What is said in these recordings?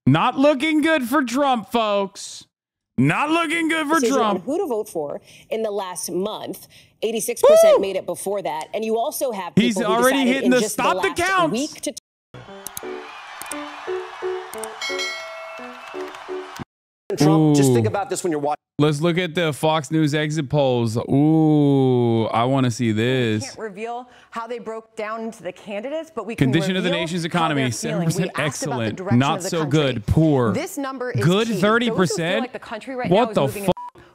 Not looking good for Trump, folks. Not looking good for Trump. Who to vote for in the last month. 86% made it before that. And you also have people He's already hitting the stop the counts. Week to Trump, just think about this when you're watching. Let's look at the Fox News exit polls. Ooh, I want to see this. We can't reveal how they broke down into the candidates, but we can Condition of the nation's economy, 7% excellent, not so good, poor. This number is good, 30%. Like the country right what now the fuck?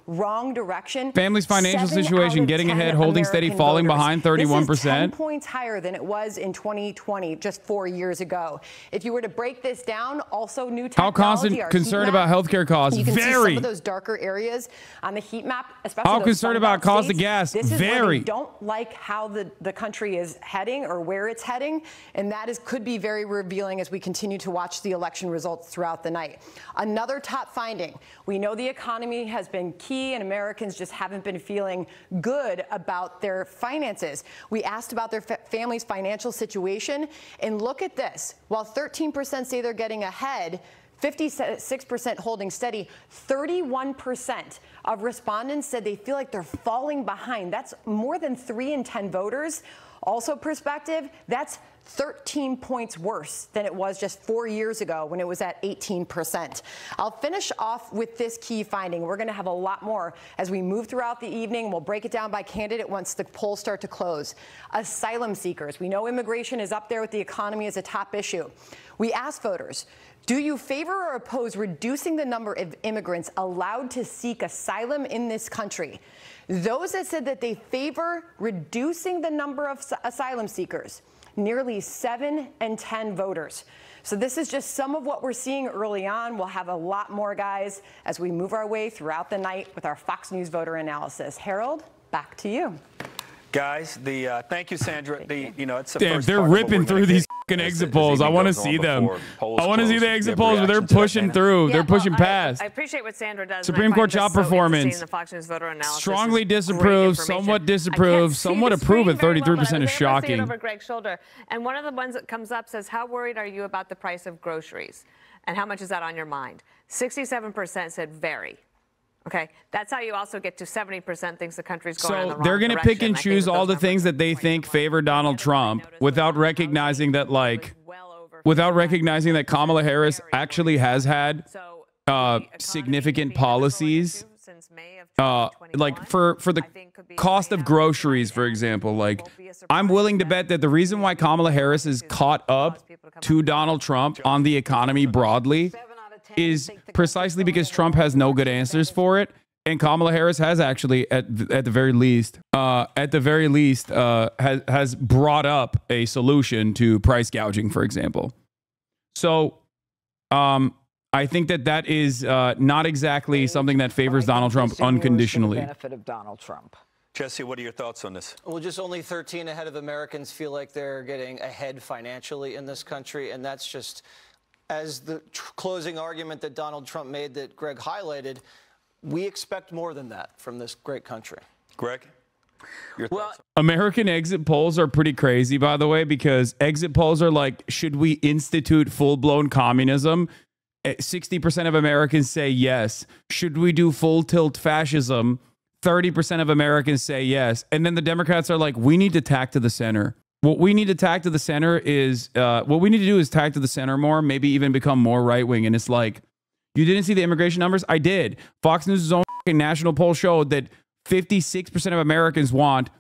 Wrong direction. Family's financial situation getting ahead, holding steady, falling behind 31%. This is 10 points higher than it was in 2020, just 4 years ago. If you were to break this down, also new technology. How concerned about healthcare costs? You can Very. see some of those darker areas on the heat map, especially How those concerned about cost of gas? This is Very. where they don't like how the country is heading or where it's heading, and that could be very revealing as we continue to watch the election results throughout the night. Another top finding: we know the economy has been key, and Americans just haven't been feeling good about their finances. We asked about their family's financial situation, and look at this. While 13% say they're getting ahead, 56% holding steady, 31% of respondents said they feel like they're falling behind. That's more than 3 in 10 voters. Also perspective, that's 13 points worse than it was just 4 years ago when it was at 18%. I'll finish off with this key finding. We're going to have a lot more as we move throughout the evening. We'll break it down by candidate once the polls start to close. Asylum seekers. We know immigration is up there with the economy as a top issue. We asked voters, do you favor or oppose reducing the number of immigrants allowed to seek asylum in this country? Those that said that they favor reducing the number of asylum seekers, nearly 7 in 10 voters. So this is just some of what we're seeing early on. We'll have a lot more, guys, as we move our way throughout the night with our Fox News voter analysis. Harold, back to you. Guys, thank you, Sandra. It's the Damn, first they're part of what ripping we're through gonna these get fucking as exit the polls. I evening want to goes on see them. before polls I want to see close. the Do you exit have polls where they're reaction to that, pushing Dana? through. Yeah, they're pushing well, past. I appreciate what Sandra does. Supreme Court job performance. The Fox News voter analysis Strongly disapprove, somewhat disapprove, somewhat approve at 33% is shocking. Over Greg's shoulder. And one of the ones that comes up says, how worried are you about the price of groceries? And how much is that on your mind? 67% said very. Okay, that's how you also get to 70% thinks the country's going in the wrong direction. So they're going to pick and choose all the things that they think favor Donald Trump without recognizing that, Kamala Harris actually has had significant policies. Like for the cost of groceries, for example. Like, I'm willing to bet that the reason why Kamala Harris is caught up to Donald Trump on the economy broadly is precisely because Trump has no good answers for it, and Kamala Harris has actually, at the very least, has brought up a solution to price gouging, for example. So, I think that is not exactly something that favors Donald Trump unconditionally. Benefit of Donald Trump. Jesse, what are your thoughts on this? Well, just only 13 ahead of Americans feel like they're getting ahead financially in this country, and that's just, as the closing argument that Donald Trump made that Greg highlighted, we expect more than that from this great country. Greg? Well, American exit polls are pretty crazy, by the way, because exit polls are like, should we institute full-blown communism? 60% of Americans say yes. Should we do full tilt fascism? 30% of Americans say yes. And then the Democrats are like, we need to tack to the center. What we need to tack to the center is, what we need to do is tack to the center more, maybe even become more right-wing. And it's like, you didn't see the immigration numbers? I did. Fox News' own national poll showed that 56% of Americans want,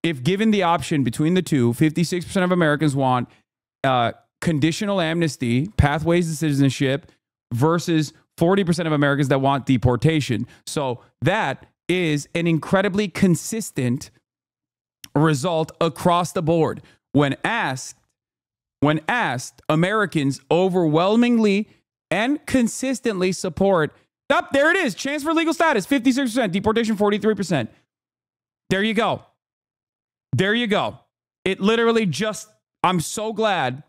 if given the option between the two, 56% of Americans want conditional amnesty, pathways to citizenship, versus 40% of Americans that want deportation. So that is an incredibly consistent result across the board. When asked, Americans overwhelmingly and consistently support, there it is, chance for legal status, 56%, deportation, 43%. There you go. There you go. It literally just, I'm so glad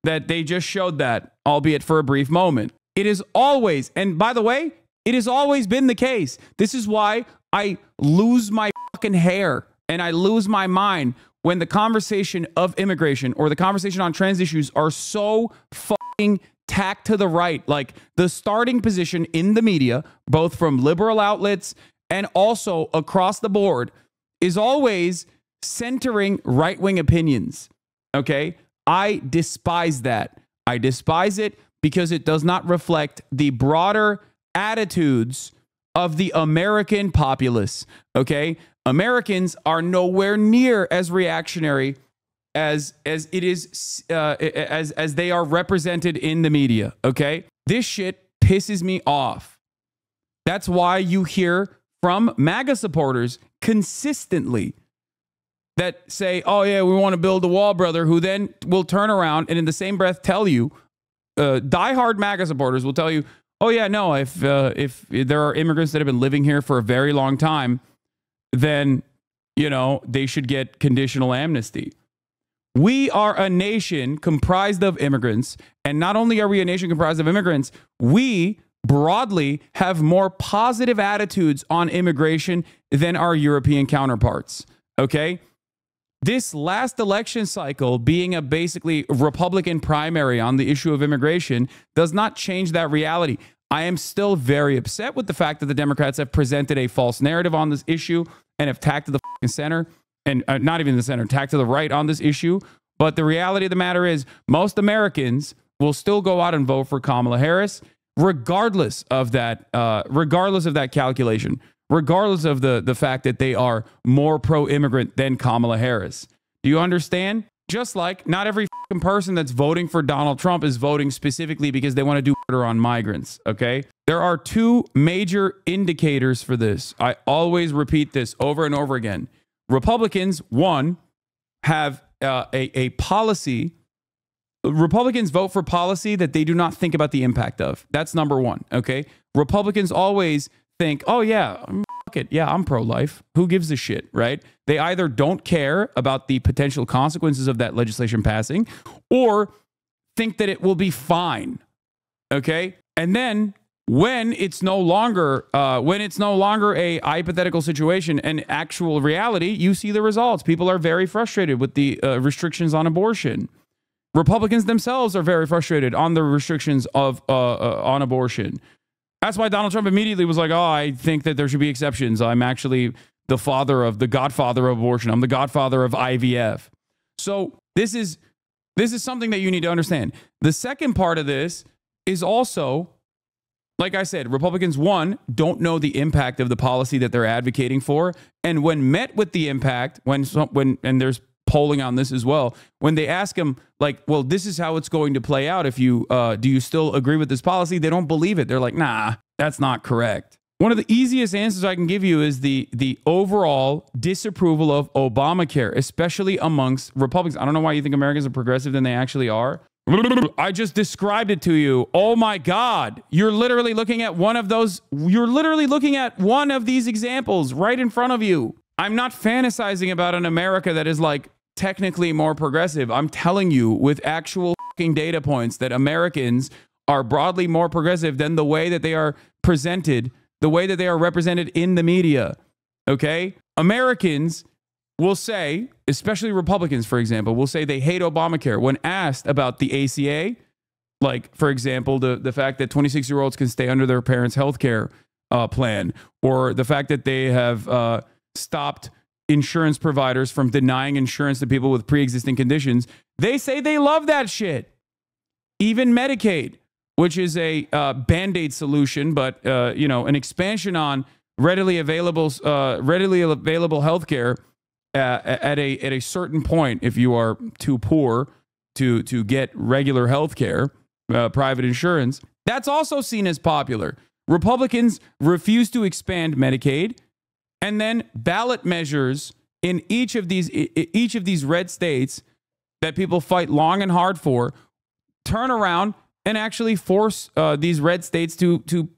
that they just showed that, albeit for a brief moment. It is always, and by the way, it has always been the case. This is why I lose my fucking hair and I lose my mind when the conversation of immigration or the conversation on trans issues are so fucking tacked to the right. Like the starting position in the media, both from liberal outlets and also across the board, is always centering right-wing opinions. Okay? I despise that. I despise it because it does not reflect the broader attitudes of the American populace. Okay? Americans are nowhere near as reactionary as it is as they are represented in the media. Okay? This shit pisses me off. That's why you hear from MAGA supporters consistently that say, oh yeah, we want to build a wall, brother, who then will turn around and in the same breath tell you, diehard MAGA supporters will tell you, oh yeah, no, if there are immigrants that have been living here for a very long time, then, you know, they should get conditional amnesty. We are a nation comprised of immigrants, and not only are we a nation comprised of immigrants, we broadly have more positive attitudes on immigration than our European counterparts. Okay? This last election cycle being a basically Republican primary on the issue of immigration does not change that reality. I am still very upset with the fact that the Democrats have presented a false narrative on this issue and have tacked to the center, and not even the center, tacked to the right on this issue. But the reality of the matter is most Americans will still go out and vote for Kamala Harris, regardless of that calculation, regardless of the fact that they are more pro-immigrant than Kamala Harris. Do you understand? Just like not every person that's voting for Donald Trump is voting specifically because they want to do murder on migrants, okay? There are two major indicators for this. I always repeat this over and over again. Republicans, one, have a policy. Republicans vote for policy that they do not think about the impact of. That's number one, okay? Republicans always think, oh yeah, fuck it. Yeah, I'm pro-life. Who gives a shit, right? They either don't care about the potential consequences of that legislation passing or think that it will be fine, okay? And then when it's no longer a hypothetical situation and actual reality, you see the results. People are very frustrated with the restrictions on abortion. Republicans themselves are very frustrated on the restrictions of on abortion. That's why Donald Trump immediately was like, oh, I think that there should be exceptions. I'm actually the godfather of abortion. I'm the godfather of IVF. So this is something that you need to understand. The second part of this is also, like I said, Republicans, one, don't know the impact of the policy that they're advocating for. And when met with the impact, and there's polling on this as well, when they ask them, like, well, this is how it's going to play out. If you, do you still agree with this policy? They don't believe it. They're like, nah, that's not correct. One of the easiest answers I can give you is the overall disapproval of Obamacare, especially amongst Republicans. I don't know why you think Americans are progressive than they actually are. I just described it to you. Oh my God. You're literally looking at one of those. You're literally looking at one of these examples right in front of you. I'm not fantasizing about an America that is like technically more progressive. I'm telling you with actual fucking data points that Americans are broadly more progressive than the way that they are presented, the way that they are represented in the media. Okay? Americans will say, especially Republicans, for example, will say they hate Obamacare. When asked about the ACA, like, for example, the fact that 26-year-olds can stay under their parents' health care plan, or the fact that they have stopped insurance providers from denying insurance to people with pre-existing conditions, they say they love that shit. Even Medicaid, which is a Band-Aid solution, but an expansion on readily available health care at a certain point, if you are too poor to get regular health care, private insurance, that's also seen as popular. Republicans refuse to expand Medicaid, and then ballot measures in each of these red states that people fight long and hard for turn around and actually force these red states to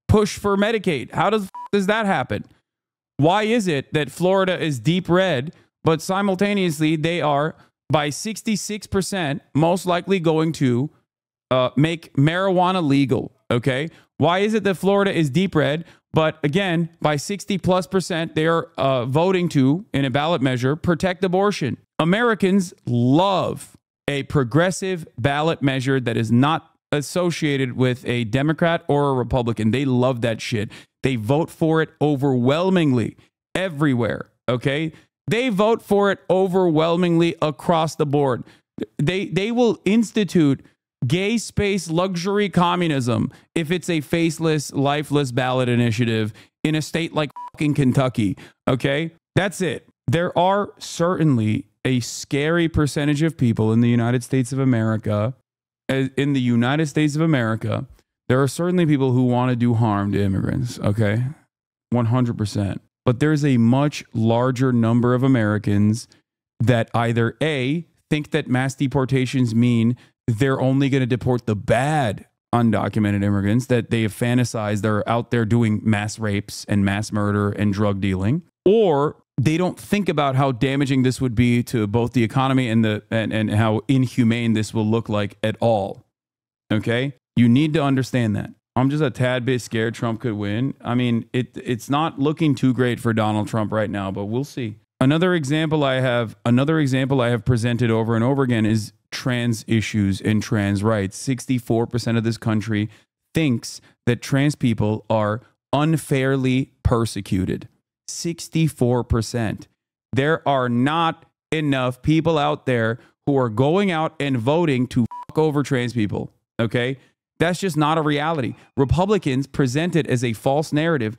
push for Medicaid. How does that happen? Why is it that Florida is deep red, but simultaneously they are by 66% most likely going to make marijuana legal? Okay. Why is it that Florida is deep red, but again, by 60+%, they are voting to, in a ballot measure, protect abortion? Americans love a progressive ballot measure that is not associated with a Democrat or a Republican, they love that shit. They vote for it overwhelmingly everywhere. Okay. They vote for it overwhelmingly across the board. They will institute gay space luxury communism if it's a faceless, lifeless ballot initiative in a state like fucking Kentucky. Okay. That's it. There are certainly a scary percentage of people in the United States of America. In the United States of America, there are certainly people who want to do harm to immigrants. Okay. 100%. But there's a much larger number of Americans that either A, think that mass deportations mean they're only going to deport the bad undocumented immigrants, that they have fantasized they're out there doing mass rapes and mass murder and drug dealing, or they don't think about how damaging this would be to both the economy and how inhumane this will look like at all. Okay? You need to understand that. I'm just a tad bit scared Trump could win. I mean, it's not looking too great for Donald Trump right now, but we'll see. Another example I have presented over and over again is trans issues and trans rights. 64% of this country thinks that trans people are unfairly persecuted. 64%. There are not enough people out there who are going out and voting to fuck over trans people. Okay? That's just not a reality. Republicans present it as a false narrative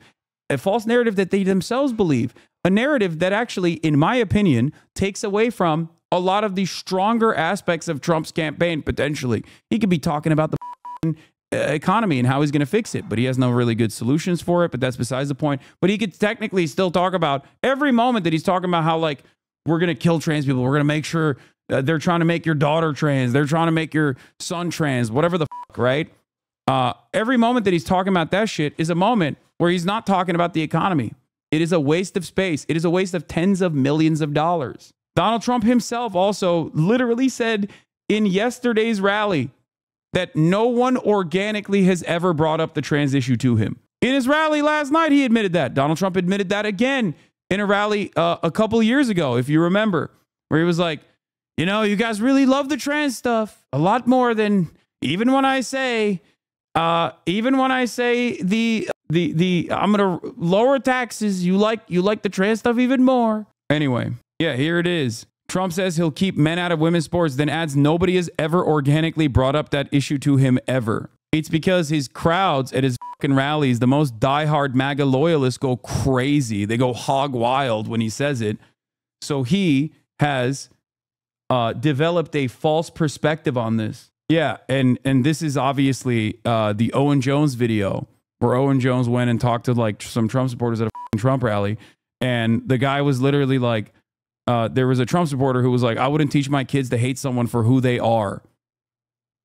that they themselves believe, a narrative that actually, in my opinion, takes away from a lot of the stronger aspects of Trump's campaign, potentially. He could be talking about the economy and how he's going to fix it, but he has no really good solutions for it, but that's besides the point. But he could technically still talk about every moment that he's talking about how, like, we're going to kill trans people. We're going to make sure they're trying to make your daughter trans. They're trying to make your son trans, whatever the fuck, right? Every moment that he's talking about that shit is a moment where he's not talking about the economy. It is a waste of space. It is a waste of tens of millions of dollars. Donald Trump himself also literally said in yesterday's rally that no one organically has ever brought up the trans issue to him. In his rally last night, he admitted that. Donald Trump admitted that again in a rally a couple of years ago, if you remember, where he was like, you know, you guys really love the trans stuff a lot more than even when I say I'm going to lower taxes. You like the trans stuff even more. Anyway, yeah, here it is. Trump says he'll keep men out of women's sports, then adds nobody has ever organically brought up that issue to him ever. It's because his crowds at his fucking rallies, the most diehard MAGA loyalists, go crazy. They go hog wild when he says it. So he has developed a false perspective on this. Yeah, and this is obviously the Owen Jones video where Owen Jones went and talked to like some Trump supporters at a Trump rally, and the guy was literally like, there was a Trump supporter who was like, I wouldn't teach my kids to hate someone for who they are,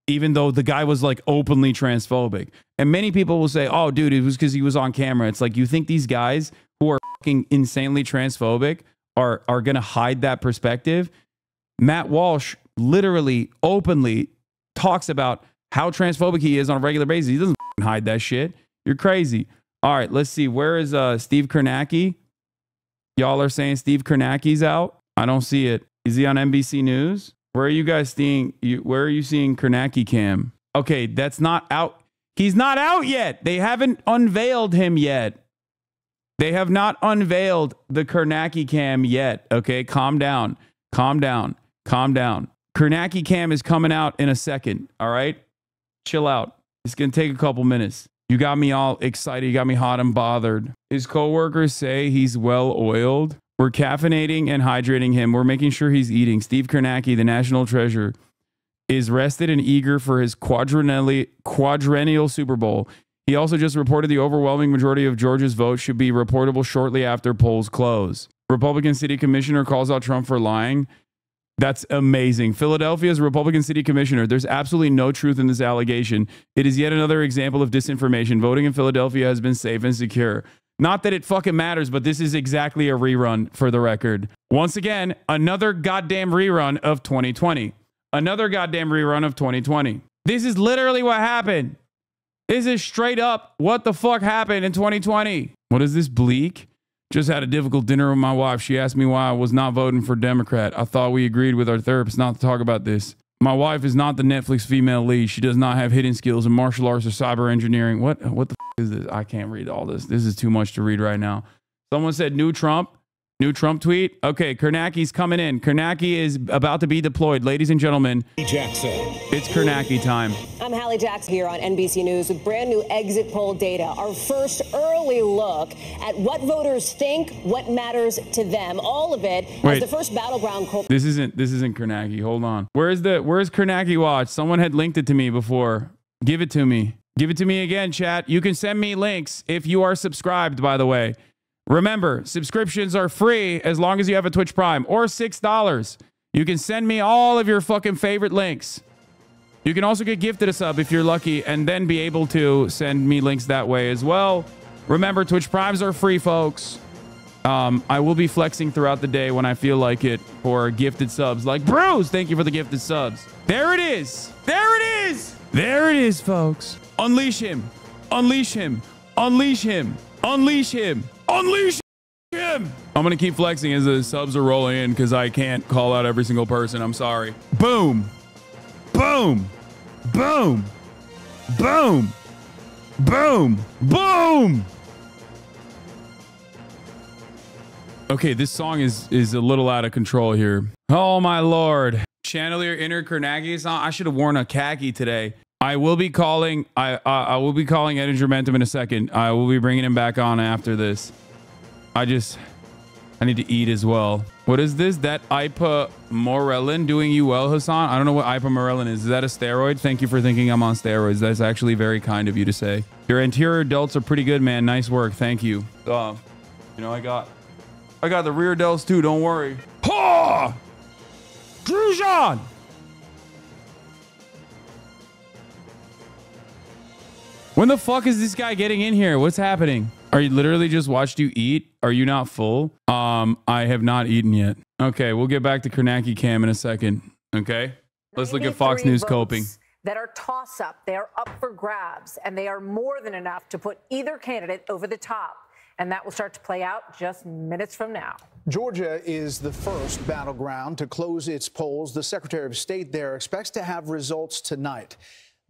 even though the guy was like openly transphobic. And many people will say, oh, dude, it was because he was on camera. It's like, you think these guys who are fucking insanely transphobic are going to hide that perspective? Matt Walsh literally openly talks about how transphobic he is on a regular basis. He doesn't hide that shit. You're crazy. All right, let's see. Where is Steve Kornacki? Y'all are saying Steve Kornacki's out. I don't see it. Is he on NBC News? Where are you guys seeing? Where are you seeing Kornacki cam? Okay, that's not out. He's not out yet. They haven't unveiled him yet. They have not unveiled the Kornacki cam yet. Okay, calm down. Calm down. Calm down. Kornacki cam is coming out in a second. All right? Chill out. It's going to take a couple minutes. You got me all excited. You got me hot and bothered. His coworkers say he's well oiled. We're caffeinating and hydrating him. We're making sure he's eating. Steve Kornacki, the national treasure, is rested and eager for his quadrennial Super Bowl. He also just reported the overwhelming majority of Georgia's votes should be reportable shortly after polls close. Republican city commissioner calls out Trump for lying. That's amazing. Philadelphia's Republican city commissioner. There's absolutely no truth in this allegation. It is yet another example of disinformation. Voting in Philadelphia has been safe and secure. Not that it fucking matters, but this is exactly a rerun for the record. Once again, another goddamn rerun of 2020. Another goddamn rerun of 2020. This is literally what happened. This is straight up what the fuck happened in 2020. What is this, Bleak? Just had a difficult dinner with my wife. She asked me why I was not voting for Democrat. I thought we agreed with our therapist not to talk about this. My wife is not the Netflix female lead. She does not have hidden skills in martial arts or cyber engineering. What the is this? I can't read all this. This is too much to read right now. Someone said new Trump tweet. Okay, Kornacki's coming in. Kornacki is about to be deployed. Ladies and gentlemen, Jackson. It's Kornacki time. I'm Hallie Jackson here on NBC News with brand new exit poll data. Our first early look at what voters think, what matters to them. All of it as the first battleground. This isn't Kornacki. Hold on. Where's Kornacki Watch? Someone had linked it to me before. Give it to me. Give it to me again, chat. You can send me links if you are subscribed, by the way. Remember, subscriptions are free as long as you have a Twitch Prime, or $6. You can send me all of your fucking favorite links. You can also get gifted a sub if you're lucky, and then be able to send me links that way as well. Remember, Twitch Primes are free, folks. I will be flexing throughout the day when I feel like it for gifted subs. Like Bruce, thank you for the gifted subs. There it is. There it is. There it is, folks. Unleash him. Unleash him. Unleash him. Unleash him. Unleash him. I'm going to keep flexing as the subs are rolling in because I can't call out every single person. I'm sorry. Boom. Boom. Boom. Boom. Boom. Boom. Okay, this song is a little out of control here. Oh, my Lord. Channel your inner Kornacki song. I should have worn a khaki today. I will be calling. I will be calling Edinger Mentum in a second. I will be bringing him back on after this. I need to eat as well. What is this? That Ipamorelin doing you well, Hasan? I don't know what Ipamorelin is. Is that a steroid? Thank you for thinking I'm on steroids. That's actually very kind of you to say. Your anterior delts are pretty good, man. Nice work. Thank you. You know, I got the rear delts too. Don't worry. Ha! Drujan! When the fuck is this guy getting in here? What's happening? Are you literally just watched you eat? Are you not full? I have not eaten yet. Okay, we'll get back to Kornacki Cam in a second. Okay, let's look at Fox News coping. That are toss-up. They are up for grabs, and they are more than enough to put either candidate over the top. And that will start to play out just minutes from now. Georgia is the first battleground to close its polls. The Secretary of State there expects to have results tonight.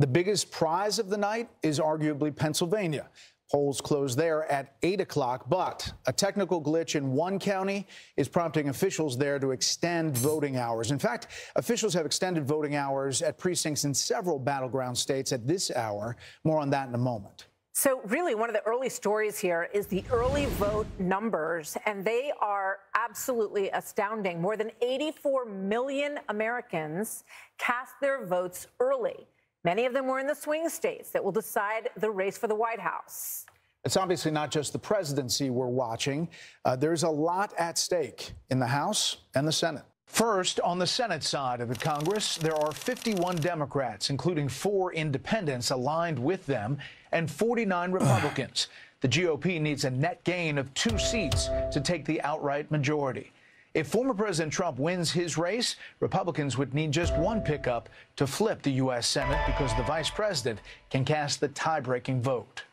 The biggest prize of the night is arguably Pennsylvania. Polls close there at 8 o'clock, but a technical glitch in one county is prompting officials there to extend voting hours. In fact, officials have extended voting hours at precincts in several battleground states at this hour. More on that in a moment. So really, one of the early stories here is the early vote numbers, and they are absolutely astounding. More than 84 million Americans cast their votes early. Many of them were in the swing states that will decide the race for the White House. It's obviously not just the presidency we're watching. There's a lot at stake in the House and the Senate. First, on the Senate side of the Congress, there are 51 Democrats, including 4 independents aligned with them, and 49 Republicans. The GOP needs a net gain of 2 seats to take the outright majority. If former President Trump wins his race, Republicans would need just 1 pickup to flip the U.S. Senate because the vice president can cast the tie-breaking vote.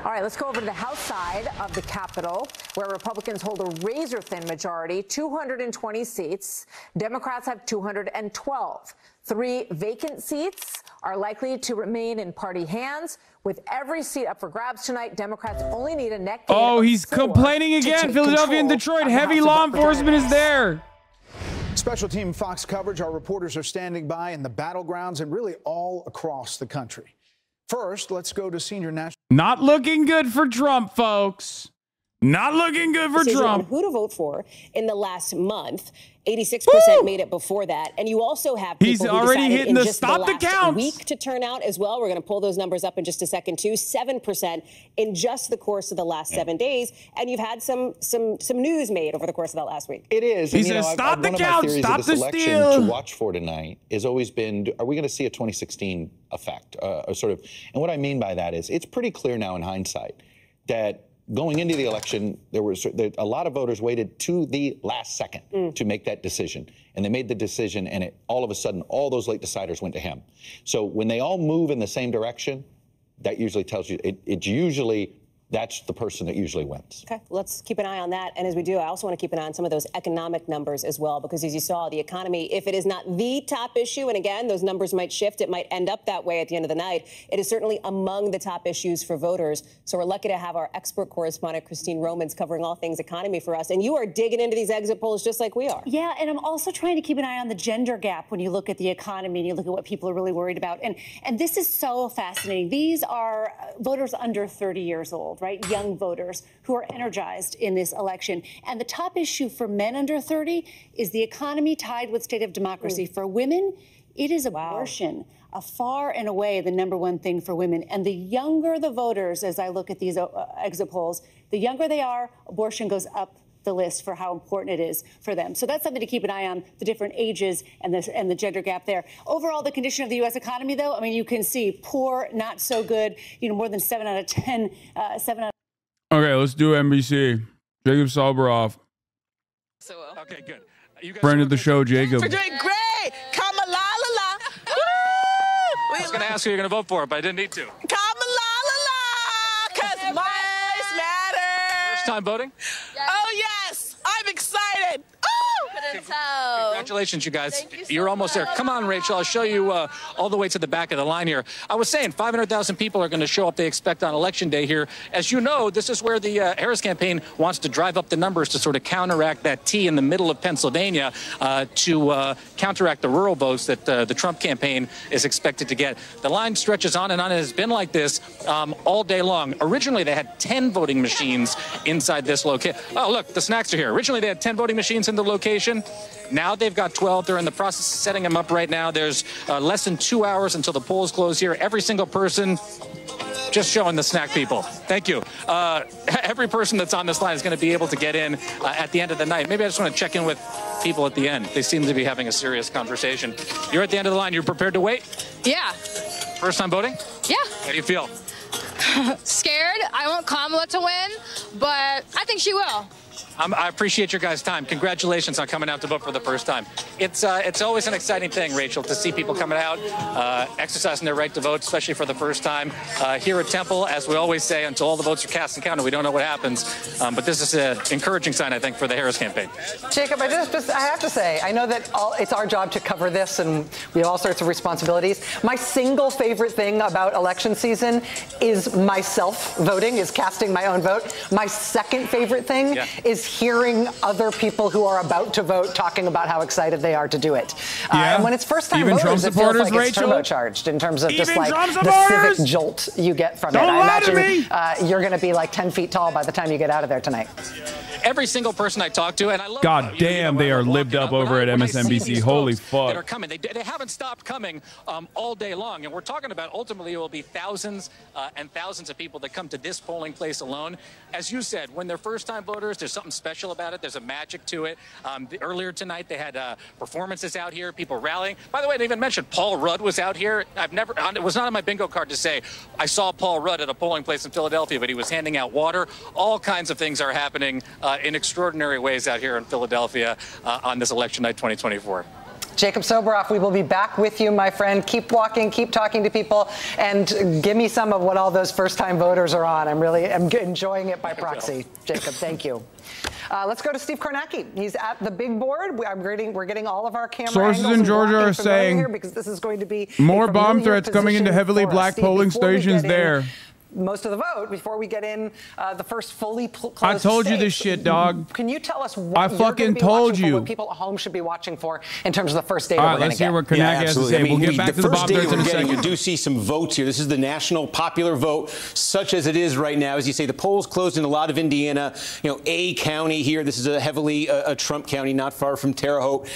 All right, let's go over to the House side of the Capitol, where Republicans hold a razor-thin majority, 220 seats. Democrats have 212. 3 vacant seats are likely to remain in party hands. With every seat up for grabs tonight, Democrats only need a net gain. Oh, he's complaining again. Philadelphia and Detroit. Heavy law enforcement is there. Special team Fox coverage. Our reporters are standing by in the battlegrounds and really all across the country. First, let's go to senior national. Not looking good for Trump, folks. Not looking good for Trump. Who to vote for in the last month. 86% made it before that. And you also have people He's who already decided hitting in the just stop the last counts week to turn out as well. We're going to pull those numbers up in just a second, too. 7% in just the course of the last 7 days. And you've had some news made over the course of that last week. It is. He says, stop the counts, stop the steal. To watch for tonight has always been, are we going to see a 2016 effect? And what I mean by that is it's pretty clear now in hindsight that going into the election, there was a lot of voters waited to the last second to make that decision. And they made the decision, and all of a sudden, all those late deciders went to him. So when they all move in the same direction, that usually tells you it's usually that's the person that usually wins. Okay, let's keep an eye on that. And as we do, I also want to keep an eye on some of those economic numbers as well, because as you saw, the economy, if it is not the top issue, and again, those numbers might shift, it might end up that way at the end of the night, it is certainly among the top issues for voters. So we're lucky to have our expert correspondent, Christine Romans, covering all things economy for us. And you are digging into these exit polls just like we are. Yeah, and I'm also trying to keep an eye on the gender gap when you look at the economy and you look at what people are really worried about. And this is so fascinating. These are voters under 30 years old, right? Young voters who are energized in this election. And the top issue for men under 30 is the economy tied with state of democracy. For women, it is abortion. Far and away the number one thing for women. And the younger the voters, as I look at these exit polls, the younger they are, abortion goes up the list for how important it is for them. So that's something to keep an eye on, the different ages and the gender gap there. Overall, the condition of the U.S. economy, though, I mean, you can see poor, not so good, more than 7 out of 10, 7 out of Okay, let's do NBC. Jacob Soboroff. Okay, good. You guys Friend of the show, Jacob. We're doing great. Kamala. I was going to ask who you're going to vote for, but I didn't need to. Kamala, because my voice matters. First time voting? Yes. Oh, yes. I'm excited. Congratulations, you guys. You're almost there. Come on, Rachel. I'll show you all the way to the back of the line here. I was saying 500,000 people are going to show up, they expect, on Election Day here. As you know, this is where the Harris campaign wants to drive up the numbers to sort of counteract that T in the middle of Pennsylvania, to counteract the rural votes that the Trump campaign is expected to get. The line stretches on and on. It has been like this all day long. Originally, they had 10 voting machines inside this location. Oh, look, the snacks are here. Originally, they had 10 voting machines in the location. Now they've got 12. They're in the process of setting them up right now. There's less than 2 hours until the polls close here. Every single person, just showing the snack people. Thank you. Every person that's on this line is going to be able to get in at the end of the night. Maybe I just want to check in with people at the end. They seem to be having a serious conversation. You're at the end of the line. You're prepared to wait? Yeah. First time voting? Yeah. How do you feel? Scared. I want Kamala to win, but I think she will. I appreciate your guys' time. Congratulations on coming out to vote for the first time. It's always an exciting thing, Rachel, to see people coming out, exercising their right to vote, especially for the first time. Here at Temple, as we always say, until all the votes are cast and counted, we don't know what happens. But this is an encouraging sign, I think, for the Harris campaign. Jacob, I have to say, I know that it's our job to cover this, and we have all sorts of responsibilities. My single favorite thing about election season is myself voting, is casting my own vote. My second favorite thing is hearing other people who are about to vote talking about how excited they are to do it. And when it's first-time voters, it feels like it's turbocharged in terms of just like the civic jolt you get from it. I imagine you're going to be like 10 feet tall by the time you get out of there tonight. Every single person I talk to, and I love God damn, they are lived up over at MSNBC. Holy fuck. That are coming. They haven't stopped coming all day long. And we're talking about ultimately it will be thousands and thousands of people that come to this polling place alone. As you said, when they're first-time voters, there's something special about it. There's a magic to it. Earlier tonight, they had performances out here, people rallying. By the way, they even mentioned Paul Rudd was out here. It was not on my bingo card to say I saw Paul Rudd at a polling place in Philadelphia, but he was handing out water. All kinds of things are happening in extraordinary ways out here in Philadelphia on this election night 2024. Jacob Soboroff, we will be back with you, my friend. Keep walking, keep talking to people, and give me some of what all those first-time voters are on. I'm enjoying it by proxy. Jacob, thank you. Let's go to Steve Kornacki. He's at the big board. We're getting all of our camera Sources angles in Georgia are saying here because this is going to be more bomb threats coming into heavily black polling stations there. Most of the vote before we get in the first fully closed I told you state. this shit, dog. Can you tell us what I fucking told you what people at home should be watching for in terms of the first data we're going to get? Let's hear what Kornacki has to say. We'll get back to the bomb threats in a second. You do see some votes here. This is the national popular vote, such as it is right now. As you say, the polls closed in a lot of Indiana. A county here. This is a heavily a Trump county, not far from Terre Haute.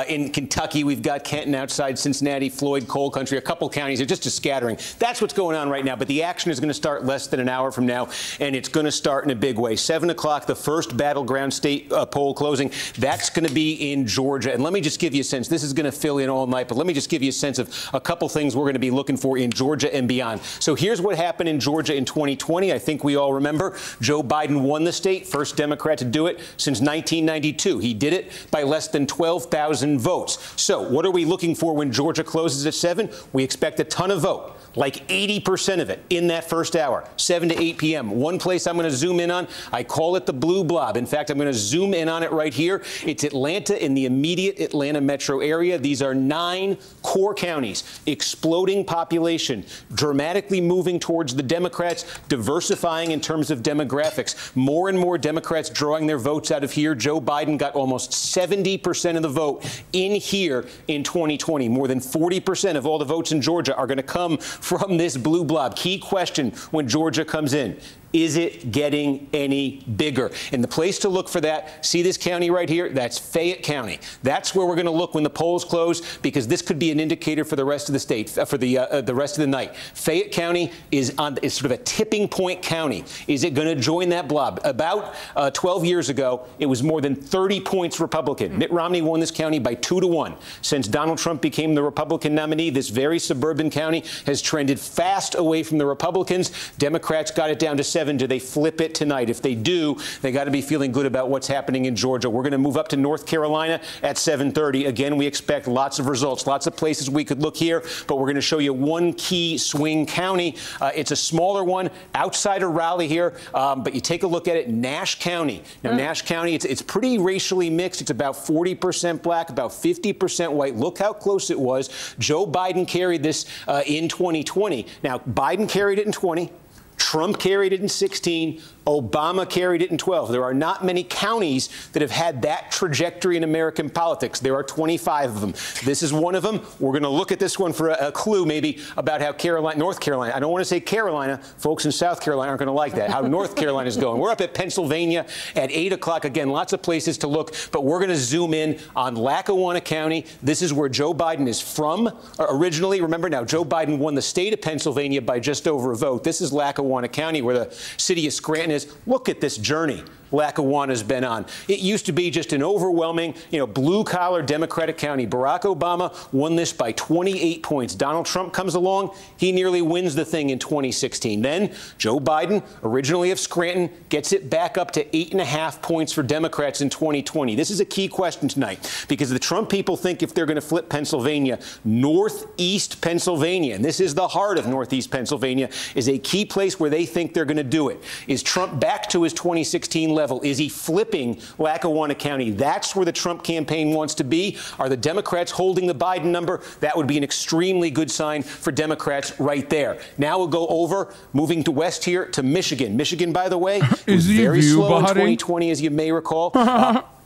In Kentucky, we've got Kenton outside Cincinnati, Floyd, coal country. A couple counties. They're just a scattering. That's what's going on right now. But the action is going to start less than an hour from now, and it's going to start in a big way. 7 o'clock, the first battleground state poll closing. That's going to be in Georgia. And let me just give you a sense. This is going to fill in all night, but let me just give you a sense of a couple things we're going to be looking for in Georgia and beyond. So here's what happened in Georgia in 2020. I think we all remember Joe Biden won the state, first Democrat to do it since 1992. He did it by less than 12,000 votes. So what are we looking for when Georgia closes at 7? We expect a ton of vote. like 80% of it in that first hour, 7 to 8 p.m. One place I'm going to zoom in on, I call it the blue blob. In fact, I'm going to zoom in on it right here. It's Atlanta in the immediate Atlanta metro area. These are 9 core counties, exploding population, dramatically moving towards the Democrats, diversifying in terms of demographics. More and more Democrats drawing their votes out of here. Joe Biden got almost 70% of the vote in here in 2020. More than 40% of all the votes in Georgia are going to come from this blue blob. Key question when Georgia comes in. Is it getting any bigger? And the place to look for that, see this county right here? That's Fayette County. That's where we're going to look when the polls close, because this could be an indicator for the rest of the state, for the rest of the night. Fayette County is sort of a tipping point county. Is it going to join that blob? About 12 years ago, it was more than 30 points Republican. Mitt Romney won this county by 2-1. Since Donald Trump became the Republican nominee, this very suburban county has trended fast away from the Republicans. Democrats got it down to 7. Do they flip it tonight? If they do, they got to be feeling good about what's happening in Georgia. We're going to move up to North Carolina at 7:30. Again, we expect lots of results, lots of places we could look here, but we're going to show you one key swing county. It's a smaller one outside of Raleigh here, but you take a look at it, Nash County. Now, Nash County, it's pretty racially mixed. It's about 40% black, about 50% white. Look how close it was. Joe Biden carried this in 2020. Now, Biden carried it in 20. Trump carried it in 16. Obama carried it in 12. There are not many counties that have had that trajectory in American politics. There are 25 of them. This is one of them. We're going to look at this one for a clue maybe about how North Carolina, I don't want to say Carolina. Folks in South Carolina aren't going to like that, how North Carolina is going. We're up at Pennsylvania at 8 o'clock. Again, lots of places to look, but we're going to zoom in on Lackawanna County. This is where Joe Biden is from originally. Remember now, Joe Biden won the state of Pennsylvania by just over a vote. This is Lackawanna County, where the city of Scranton is. Look at this journey Lackawanna's been on. It used to be just an overwhelming, blue-collar Democratic county. Barack Obama won this by 28 points. Donald Trump comes along. He nearly wins the thing in 2016. Then Joe Biden, originally of Scranton, gets it back up to 8.5 points for Democrats in 2020. This is a key question tonight, because the Trump people think if they're going to flip Pennsylvania, northeast Pennsylvania, and this is the heart of northeast Pennsylvania, is a key place where they think they're going to do it. Is Trump back to his 2016 level? Is he flipping Lackawanna County? That's where the Trump campaign wants to be. Are the Democrats holding the Biden number? That would be an extremely good sign for Democrats right there. Now we'll go over, moving to west here, to Michigan. Michigan, by the way, was very slow in 2020, as you may recall.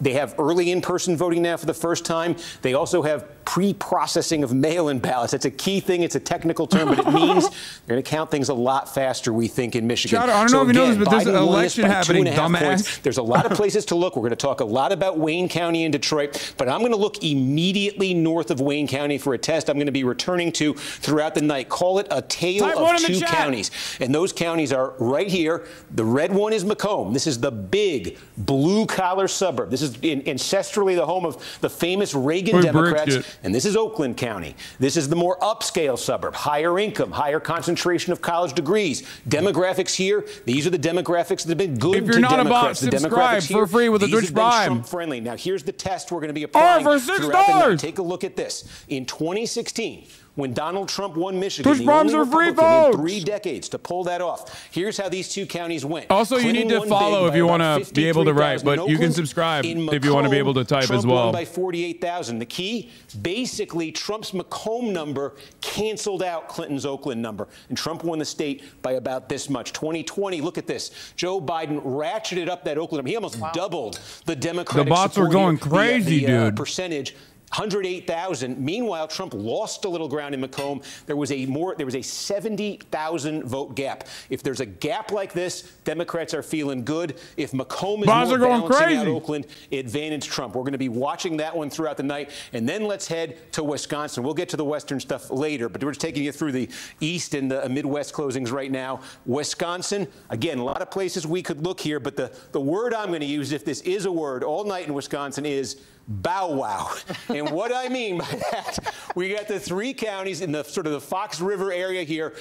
They have early in-person voting now for the first time. They also have pre-processing of mail-in ballots. That's a key thing. It's a technical term, but it means they're going to count things a lot faster, we think, in Michigan. Chad, I don't know if you know this, but there's an election happening, dumbass. Points. There's a lot of places to look. We're going to talk a lot about Wayne County and Detroit, but I'm going to look immediately north of Wayne County for a test I'm going to be returning to throughout the night. Call it a tale of two counties. And those counties are right here. The red one is Macomb. This is the big blue-collar suburb. This is ancestrally the home of the famous Reagan Democrats. And this is Oakland County. This is the more upscale suburb, higher income, higher concentration of college degrees. Demographics here, these are the demographics that have been good to Democrats. If you're not about, subscribe for free with a Twitch Prime. Trump friendly. Now, here's the test we're going to be applying for $6. Throughout the night. Take a look at this. In 2016, when Donald Trump won Michigan, Twitch Primes are free, folks. In 3 decades to pull that off. Here's how these two counties went. Also, you need to follow if you want to be able to write, but you can subscribe if you want to be able to type as well. Trump won by 48,000. The key, basically, Trump's Macomb number canceled out Clinton's Oakland number, and Trump won the state by about this much. 2020, look at this. Joe Biden ratcheted up that Oakland number. He almost doubled the Democratic support. The bots are going crazy, dude. Percentage. 108,000. Meanwhile, Trump lost a little ground in Macomb. There was a 70,000 vote gap. If there's a gap like this, Democrats are feeling good. If Macomb is more balancing out Oakland, advantage Trump. We're going to be watching that one throughout the night. And then let's head to Wisconsin. We'll get to the Western stuff later, but we're just taking you through the East and the Midwest closings right now. Wisconsin, again, a lot of places we could look here, but the word I'm going to use, if this is a word all night in Wisconsin, is bow wow. And what I mean by that, we got the 3 counties in the sort of the Fox River area here.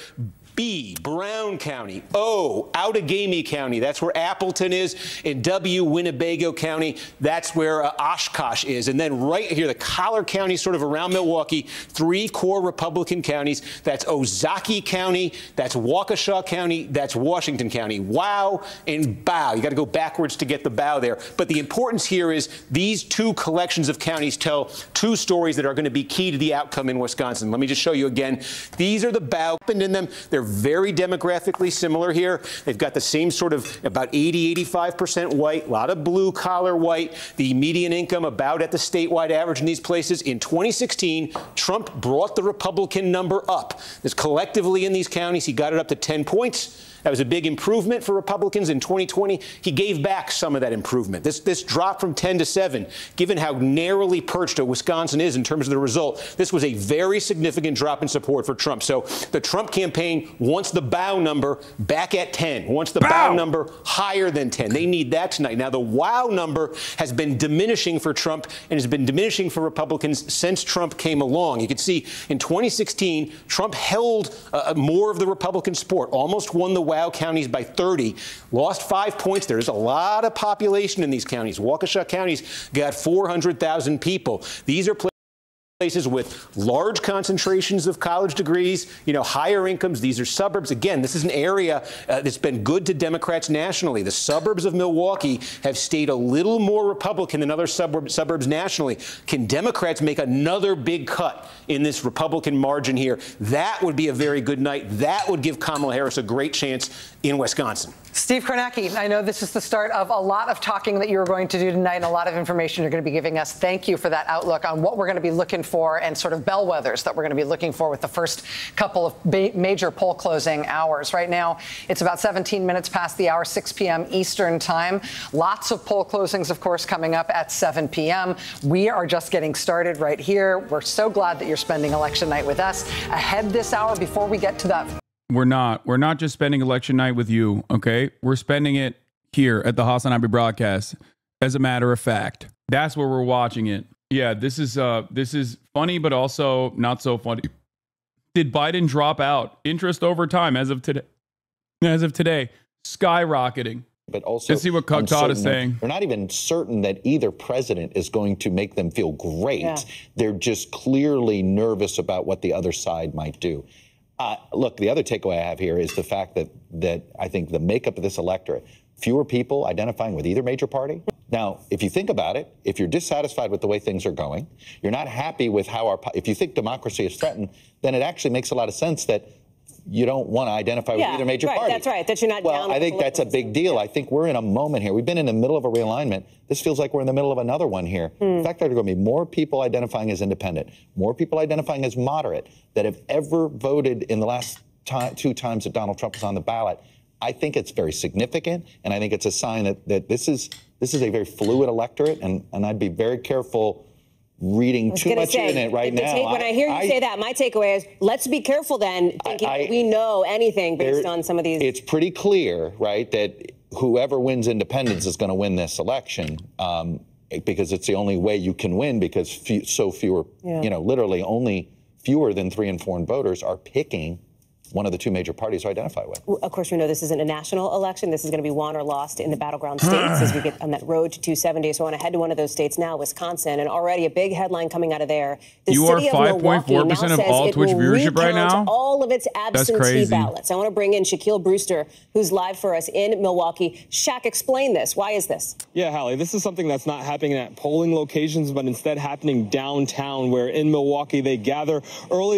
B, Brown County. O, Outagamie County. That's where Appleton is. And W, Winnebago County. That's where Oshkosh is. And then right here, the Collar County, sort of around Milwaukee, 3 core Republican counties. That's Ozaukee County. That's Waukesha County. That's Washington County. Wow and bow. You got to go backwards to get the bow there. But the importance here is these 2 collections of counties tell 2 stories that are going to be key to the outcome in Wisconsin. Let me just show you again. These are the bow in them. They're very demographically similar here. They've got the same sort of about 85% white, a lot of blue collar white, the median income about at the statewide average in these places. In 2016, Trump brought the Republican number up. This collectively in these counties, he got it up to 10 points. That was a big improvement for Republicans in 2020. He gave back some of that improvement. This dropped from 10 to 7. Given how narrowly perched Wisconsin is in terms of the result, this was a very significant drop in support for Trump. So the Trump campaign wants the bow number back at 10, wants the bow number higher than 10. They need that tonight. Now, the wow number has been diminishing for Trump and has been diminishing for Republicans since Trump came along. You can see in 2016, Trump held more of the Republican support, almost won the wow counties by 30, lost 5 points. There's a lot of population in these counties. Waukesha County's got 400,000 people. These are places with large concentrations of college degrees, higher incomes. These are suburbs. Again, this is an area that's been good to Democrats nationally. The suburbs of Milwaukee have stayed a little more Republican than other suburbs nationally. Can Democrats make another big cut in this Republican margin here? That would be a very good night. That would give Kamala Harris a great chance in Wisconsin. Steve Kornacki, I know this is the start of a lot of talking that you're going to do tonight and a lot of information you're going to be giving us. Thank you for that outlook on what we're going to be looking for and sort of bellwethers that we're going to be looking for with the first couple of major poll closing hours. Right now, it's about 17 minutes past the hour, 6 p.m. Eastern time. Lots of poll closings, of course, coming up at 7 p.m. We are just getting started right here. We're so glad that you're spending election night with us. Ahead this hour, before we get to that. We're not just spending election night with you, okay? We're spending it here at the HasanAbi broadcast. As a matter of fact, that's where we're watching it. Yeah, this is funny, but also not so funny. Did Biden drop out? Interest over time as of today, skyrocketing. But also, let's see what Todd is saying. They're not even certain that either president is going to make them feel great. Yeah. They're just clearly nervous about what the other side might do. Look, the other takeaway I have here is the fact that I think the makeup of this electorate, fewer people identifying with either major party. Now, if you think about it, if you're dissatisfied with the way things are going, you're not happy with how if you think democracy is threatened, then it actually makes a lot of sense that you don't want to identify with either major party. That's right. That you're not down. I think that's a big deal. I think we're in a moment here. We've been in the middle of a realignment. This feels like we're in the middle of another one here. In fact, there are going to be more people identifying as independent, more people identifying as moderate that have ever voted in the last 2 times that Donald Trump was on the ballot. I think it's very significant, and I think it's a sign that this is a very fluid electorate, and I'd be very careful reading too much in it right now. When I hear you say that, my takeaway is let's be careful then, thinking we know anything based on some of these. It's pretty clear, right, that whoever wins independence is going to win this election because it's the only way you can win because fewer, literally only fewer than 3 in 4 voters are picking one of the 2 major parties to identify with. Of course, we know this isn't a national election. This is going to be won or lost in the battleground states as we get on that road to 270. So I want to head to one of those states now, Wisconsin, and already a big headline coming out of there. The you city are 5.4% of all Twitch viewership right now? All of its absentee ballots. I want to bring in Shaquille Brewster, who's live for us in Milwaukee. Shaq, explain this. Why is this? Yeah, Hallie, this is something that's not happening at polling locations, but instead happening downtown, where in Milwaukee they gather all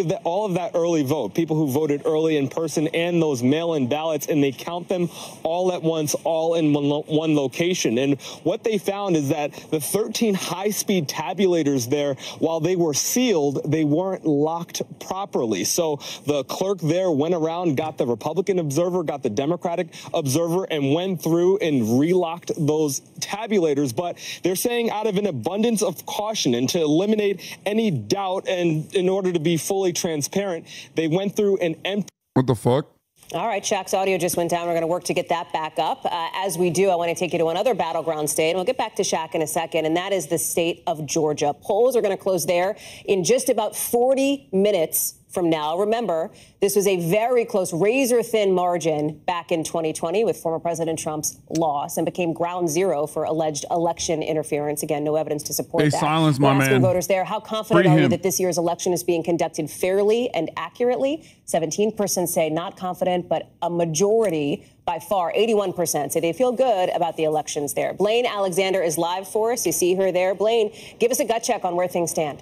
of that early vote, people who voted early in person and those mail-in ballots, and they count them all at once, all in one location. And what they found is that the 13 high-speed tabulators there, while they were sealed, they weren't locked properly. So the clerk there went around, got the Republican observer, got the Democratic observer, and went through and relocked those tabulators. But they're saying out of an abundance of caution and to eliminate any doubt and in order to be fully transparent, they went through and emptied. What the fuck? All right, Shaq's audio just went down. We're going to work to get that back up. As we do, I want to take you to another battleground state, and we'll get back to Shaq in a second, and that is the state of Georgia. Polls are going to close there in just about 40 minutes from now. Remember, this was a very close, razor-thin margin back in 2020 with former President Trump's loss and became ground zero for alleged election interference. Again, no evidence to support that. Silence my We're asking man. voters there, how confident are you that this year's election is being conducted fairly and accurately? 17% say not confident, but a majority, by far, 81%, say they feel good about the elections there. Blaine Alexander is live for us. You see her there. Blaine, give us a gut check on where things stand.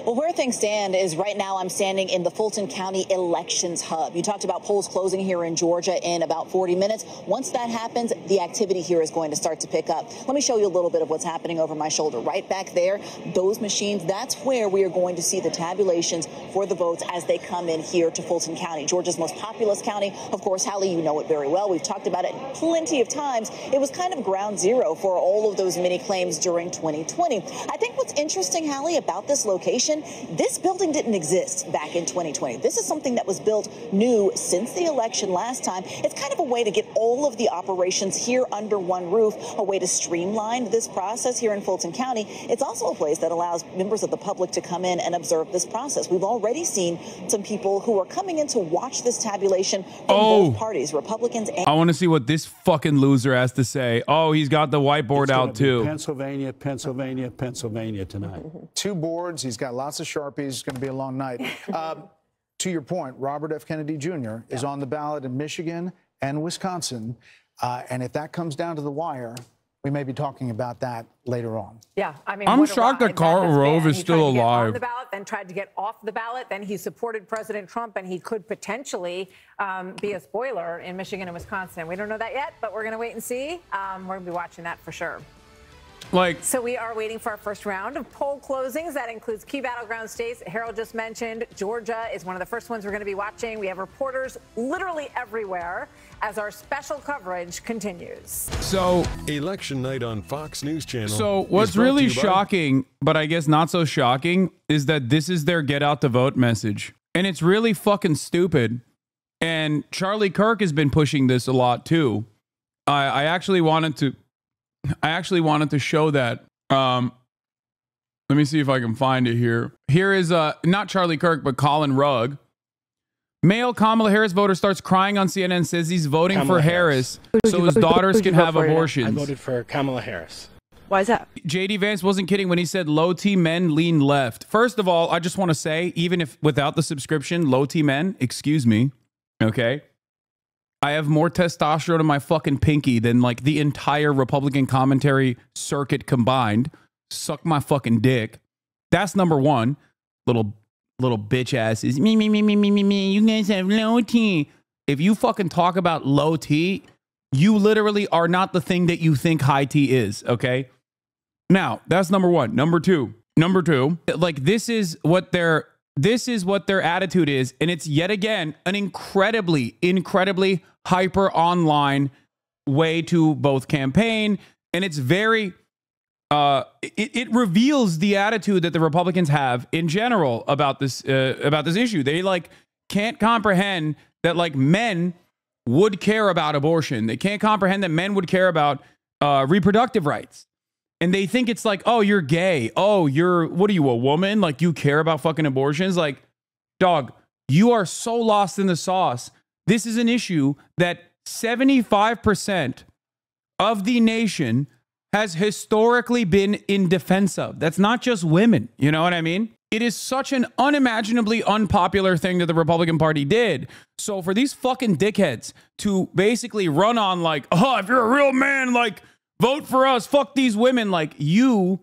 Well, where things stand is right now I'm standing in the Fulton County Elections Hub. You talked about polls closing here in Georgia in about 40 minutes. Once that happens, the activity here is going to start to pick up. Let me show you a little bit of what's happening over my shoulder. Right back there, those machines, that's where we are going to see the tabulations for the votes as they come in here to Fulton County, Georgia's most populous county. Of course, Hallie, you know it very well. We've talked about it plenty of times. It was kind of ground zero for all of those mini claims during 2020. I think what's interesting, Hallie, about this location, this building didn't exist back in 2020. This is something that was built new since the election last time. It's kind of a way to get all of the operations here under one roof, a way to streamline this process here in Fulton County. It's also a place that allows members of the public to come in and observe this process. We've already seen some people who are coming in to watch this tabulation from both parties, Republicans and... I want to see what this fucking loser has to say. Oh, he's got the whiteboard out too. Pennsylvania, Pennsylvania, Pennsylvania tonight. Two boards. He's got lots of Sharpies. It's going to be a long night. To your point, Robert F. Kennedy Jr. is on the ballot in Michigan and Wisconsin. And if that comes down to the wire, we may be talking about that later on. Yeah, I mean, I'm shocked that Karl Rove is still alive. On the ballot, then tried to get off the ballot. Then he supported President Trump, and he could potentially be a spoiler in Michigan and Wisconsin. We don't know that yet, but we're going to wait and see. We're going to be watching that for sure. So we are waiting for our first round of poll closings. That includes key battleground states. Harold just mentioned Georgia is one of the first ones we're going to be watching. We have reporters literally everywhere as our special coverage continues. So election night on Fox News Channel. So what's really shocking, but I guess not so shocking, is that this is their get out the vote message. And it's really fucking stupid. And Charlie Kirk has been pushing this a lot too. I actually wanted to show that. Let me see if I can find it here. Here is not Charlie Kirk, but Colin Rugg. Male Kamala Harris voter starts crying on CNN, says he's voting for Harris so his daughters can have abortions. I voted for Kamala Harris. Why is that? JD Vance wasn't kidding when he said low T men lean left. First of all, I just want to say, even if without the subscription, low T men, excuse me, okay? I have more testosterone in my fucking pinky than like the entire Republican commentary circuit combined. Suck my fucking dick. That's number one. Little bitch asses. Me. You guys have low T. If you fucking talk about low T, you literally are not the thing that you think high T is, okay? Now, that's number one. Number two, like this is what their attitude is, and it's yet again an incredibly hyper online way to both campaign, and it's very it reveals the attitude that the Republicans have in general about this issue. They like can't comprehend that like men would care about abortion. They can't comprehend that men would care about reproductive rights. And they think it's like, oh, you're gay. Oh, what are you, a woman? Like you care about fucking abortions? Like, dog, you are so lost in the sauce. This is an issue that 75% of the nation has historically been in defense of. That's not just women. You know what I mean? It is such an unimaginably unpopular thing that the Republican Party did. So for these fucking dickheads to basically run on like, oh, if you're a real man, like, vote for us, fuck these women. Like, you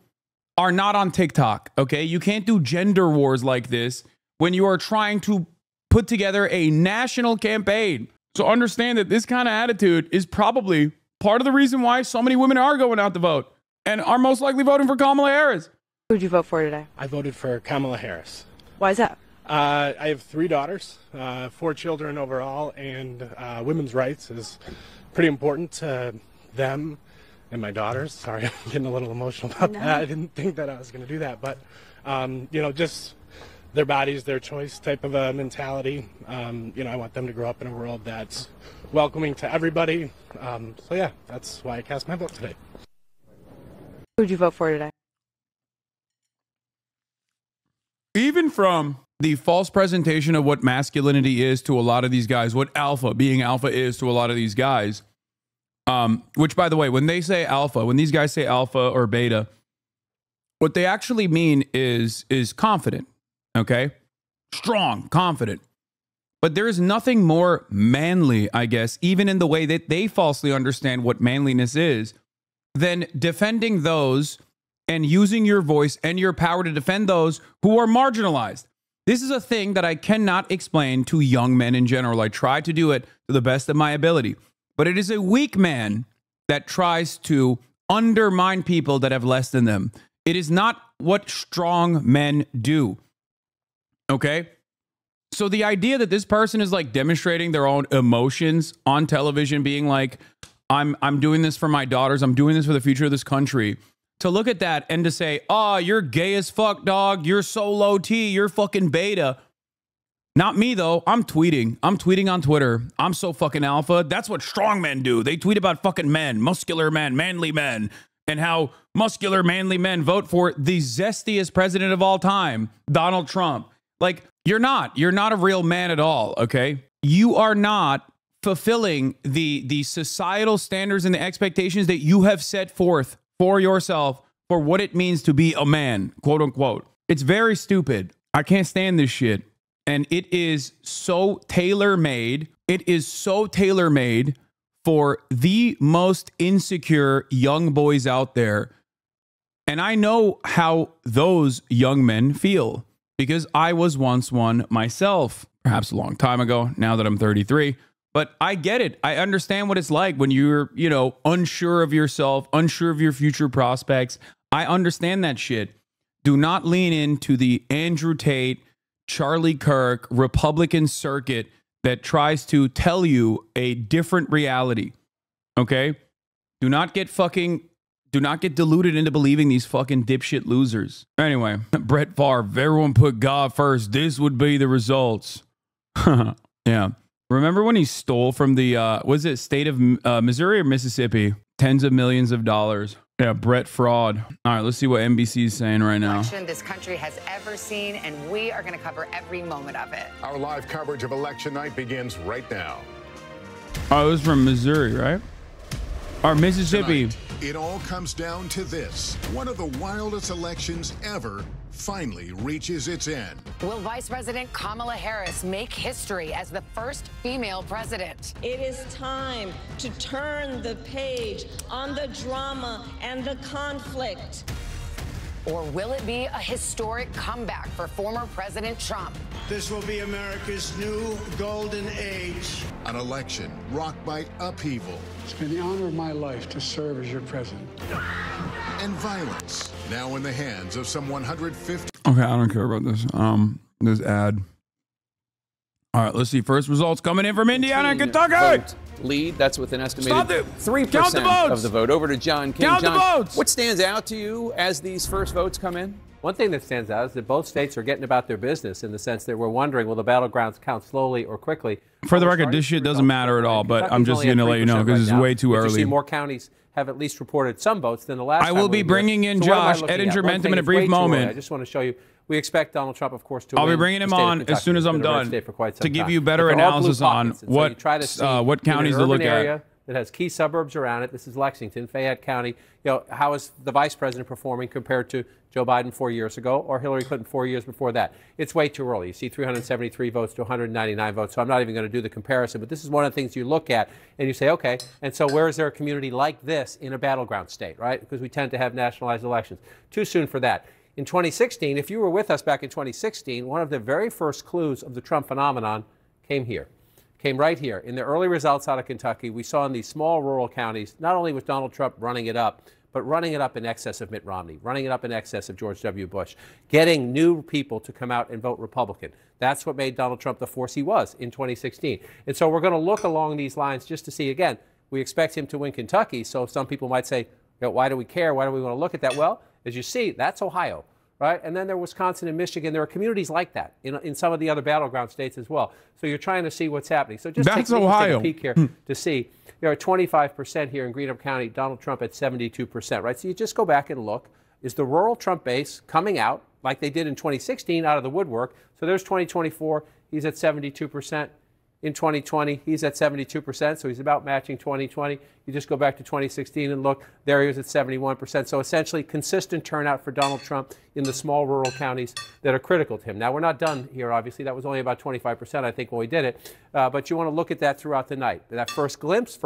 are not on TikTok, okay? You can't do gender wars like this when you are trying to put together a national campaign. So understand that this kind of attitude is probably part of the reason why so many women are going out to vote and are most likely voting for Kamala Harris. Who did you vote for today? I voted for Kamala Harris. Why is that? I have 3 daughters, 4 children overall, and women's rights is pretty important to them and my daughters. Sorry, I'm getting a little emotional about that. I didn't think that I was going to do that, but you know, just their bodies, their choice type of a mentality. You know, I want them to grow up in a world that's welcoming to everybody. So yeah, that's why I cast my vote today. Who did you vote for today? even from the false presentation of what masculinity is to a lot of these guys, what being alpha is to a lot of these guys, which, by the way, when they say alpha, when these guys say alpha or beta, what they actually mean is confident, okay? Strong, confident. But there is nothing more manly, I guess, even in the way that they falsely understand what manliness is, than defending those and using your voice and your power to defend those who are marginalized. This is a thing that I cannot explain to young men in general. I try to do it to the best of my ability. But it is a weak man that tries to undermine people that have less than them. It is not what strong men do. Okay? So the idea that this person is like demonstrating their own emotions on television, being like, I'm doing this for my daughters, I'm doing this for the future of this country. To look at that and to say, oh, you're gay as fuck, dog. You're so low T. You're fucking beta. Not me, though. I'm tweeting. I'm tweeting on Twitter. I'm so fucking alpha. That's what strong men do. They tweet about fucking men, muscular men, manly men, and how muscular, manly men vote for the zestiest president of all time, Donald Trump. Like, you're not a real man at all, okay? You are not fulfilling the societal standards and the expectations that you have set forth for yourself for what it means to be a man, quote unquote. It's very stupid. I can't stand this shit. And it is so tailor-made. It is so tailor-made for the most insecure young boys out there. And I know how those young men feel because I was once one myself, perhaps a long time ago, now that I'm 33. But I get it. I understand what it's like when you're, unsure of yourself, unsure of your future prospects. I understand that shit. Do not lean into the Andrew Tate, Charlie Kirk, Republican circuit that tries to tell you a different reality. Okay? Do not get deluded into believing these fucking dipshit losers. Anyway, Brett Favre, if everyone put God first, this would be the results. Yeah. Remember when he stole from the, was it state of Missouri or Mississippi? Tens of millions of dollars. Yeah, Brett fraud. All right, let's see what NBC is saying right now. This country has ever seen, and we are going to cover every moment of it. Our live coverage of election night begins right now. Oh, it was from Missouri, right? Or Mississippi. Tonight, it all comes down to this. One of the wildest elections ever finally reaches its end. Will Vice President Kamala Harris make history as the first female president? It is time to turn the page on the drama and the conflict. Or will it be a historic comeback for former President Trump? This will be America's new golden age. An election rocked by upheaval. It's been the honor of my life to serve as your president. And violence, now in the hands of some 150. Okay, I don't care about this. This ad. All right, let's see. First results coming in from Indiana and Kentucky. Lead. That's with an estimated 3% of the vote. Over to John King. Count John, the votes. What stands out to you as these first votes come in? One thing that stands out is that both states are getting about their business in the sense that we're wondering, will the battlegrounds count slowly or quickly? For the record, this shit doesn't matter at all, but I'm just going to let you know because it's way too early. You see more counties have at least reported some votes than the last time. I will be bringing in Josh Edinger Mentum in a brief moment. I just want to show you. We expect Donald Trump, of course, to I'll win be bringing him on as soon as I'm done to give you better But they're all blue analysis on pockets, and so you try to see what counties in to an look urban area at. that has key suburbs around it. This is Lexington, Fayette County. How is the vice president performing compared to Joe Biden 4 years ago or Hillary Clinton 4 years before that? It's way too early. You see 373 votes to 199 votes, so I'm not even going to do the comparison. But this is one of the things you look at and you say, okay, and so where is there a community like this in a battleground state, right? Because we tend to have nationalized elections. Too soon for that. In 2016, if you were with us back in 2016, one of the very first clues of the Trump phenomenon came right here. In the early results out of Kentucky, we saw in these small rural counties, not only was Donald Trump running it up, but running it up in excess of Mitt Romney, running it up in excess of George W. Bush, getting new people to come out and vote Republican. That's what made Donald Trump the force he was in 2016. And so we're going to look along these lines just to see, again, we expect him to win Kentucky. So some people might say, why do we care? Why do we want to look at that? Well, as you see, that's Ohio. Right? And then there are Wisconsin and Michigan. There are communities like that in some of the other battleground states as well. So you're trying to see what's happening. So just take a peek here to see. There are 25% here in Greenup County, Donald Trump at 72%, right? So you just go back and look. Is the rural Trump base coming out like they did in 2016 out of the woodwork. So there's 2024. He's at 72%. In 2020, he's at 72%, so he's about matching 2020. You just go back to 2016 and look, there he was at 71%. So essentially consistent turnout for Donald Trump in the small rural counties that are critical to him. Now, we're not done here, obviously. That was only about 25%, I think, when we did it. But you want to look at that throughout the night. That first glance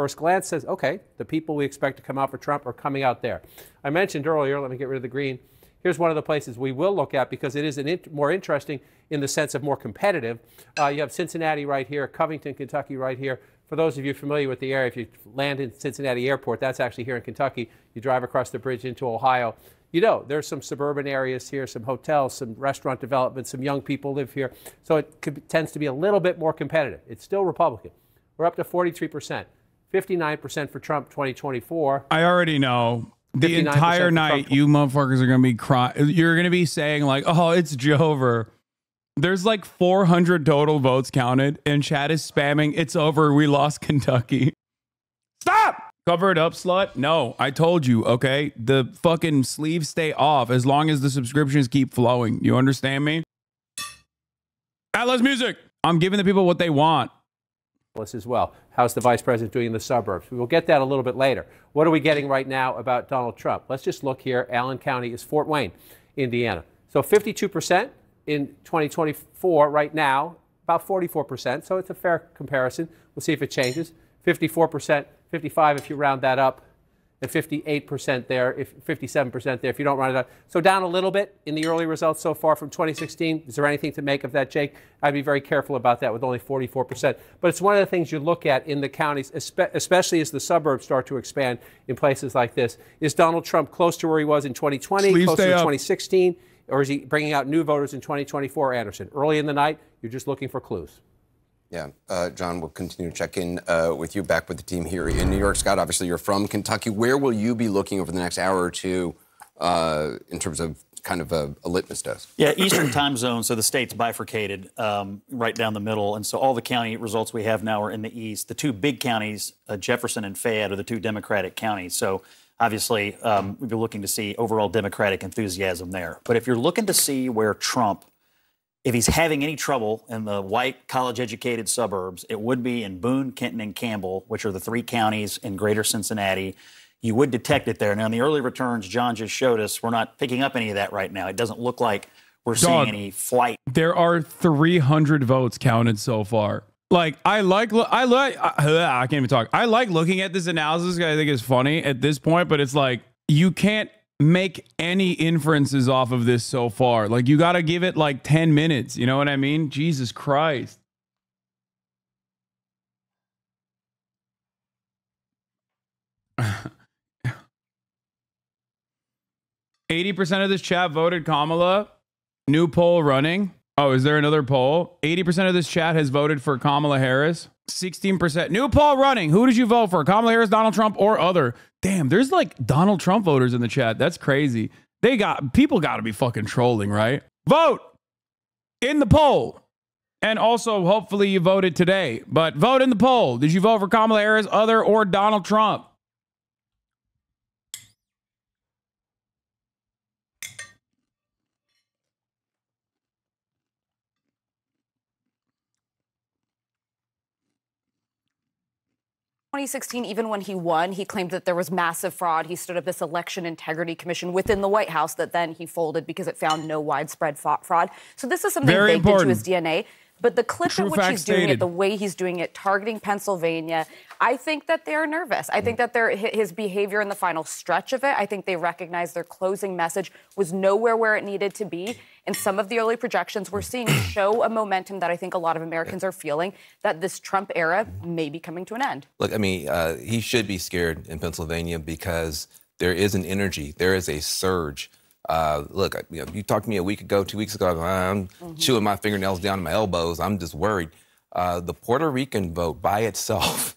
says, okay, the people we expect to come out for Trump are coming out there. I mentioned earlier, let me get rid of the green. Here's one of the places we will look at because it is more interesting in the sense of more competitive. You have Cincinnati right here, Covington, Kentucky right here. For those of you familiar with the area, if you land in Cincinnati Airport, that's actually here in Kentucky. You drive across the bridge into Ohio. You know, there's some suburban areas here, some hotels, some restaurant development, some young people live here. So it tends to be a little bit more competitive. It's still Republican. We're up to 43%, 59% for Trump 2024. I already know. The entire night, you motherfuckers are going to be crying. You're going to be saying like, oh, it's Jover. There's like 400 total votes counted, and Chad is spamming, it's over, we lost Kentucky. Stop! Cover it up, slut. No, I told you, okay? The fucking sleeves stay off as long as the subscriptions keep flowing. You understand me? Atlas Music. I'm giving the people what they want. As well. How's the vice president doing in the suburbs? We will get that a little bit later. What are we getting right now about Donald Trump? Let's just look here. Allen County is Fort Wayne, Indiana. So 52% in 2024 right now, about 44%. So it's a fair comparison. We'll see if it changes. 54%, 55 if you round that up, and 58% there, 57% there if you don't round it up. So down a little bit in the early results so far from 2016. Is there anything to make of that, Jake? I'd be very careful about that with only 44%. But it's one of the things you look at in the counties, especially as the suburbs start to expand in places like this. Is Donald Trump close to where he was in 2020, close to 2016, or is he bringing out new voters in 2024, Anderson? Early in the night, you're just looking for clues. Yeah, John, we'll continue to check in with you back with the team here in New York. Scott, obviously you're from Kentucky. Where will you be looking over the next hour or two in terms of kind of a litmus test? Yeah, Eastern time zone, so the state's bifurcated right down the middle. And so all the county results we have now are in the east. The two big counties, Jefferson and Fayette, are the two Democratic counties. So obviously we'd be looking to see overall Democratic enthusiasm there. But if you're looking to see where Trump, if he's having any trouble in the white college-educated suburbs, it would be in Boone, Kenton, and Campbell, which are the three counties in greater Cincinnati. You would detect it there. Now, in the early returns John just showed us, we're not picking up any of that right now. It doesn't look like we're seeing any flight. There are 300 votes counted so far. Like, I can't even talk. I like looking at this analysis because I think it's funny at this point, but it's like, you can't make any inferences off of this so far. Like, you got to give it like 10 minutes. You know what I mean? Jesus Christ. %80 of this chat voted Kamala. New poll running. Oh, is there another poll? 80% of this chat has voted for Kamala Harris. 16%. New poll running. Who did you vote for? Kamala Harris, Donald Trump, or other? Damn, there's like Donald Trump voters in the chat. That's crazy. People got to be fucking trolling, right? Vote in the poll. And also, hopefully you voted today. But vote in the poll. Did you vote for Kamala Harris, other, or Donald Trump? In 2016, even when he won, he claimed that there was massive fraud. He stood up this election integrity commission within the White House that then he folded because it found no widespread fraud. So this is something baked into his DNA. But the clip at which he's doing it, the way he's doing it, targeting Pennsylvania, I think that they're nervous. I think that his behavior in the final stretch of it, I think they recognize their closing message was nowhere where it needed to be. And some of the early projections we're seeing show a momentum that I think a lot of Americans are feeling, that this Trump era may be coming to an end. Look, I mean, he should be scared in Pennsylvania because there is an energy. There is a surge. Look, you talked to me a week ago, 2 weeks ago, I'm chewing my fingernails down to my elbows. I'm just worried. The Puerto Rican vote by itself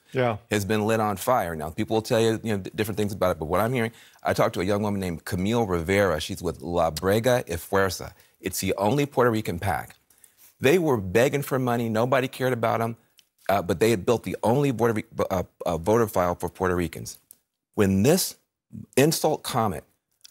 has been lit on fire. Now, people will tell you, different things about it, but what I'm hearing, I talked to a young woman named Camille Rivera. She's with La Brega y Fuerza. It's the only Puerto Rican PAC. They were begging for money. Nobody cared about them, but they had built the only voter file for Puerto Ricans. When this insult comet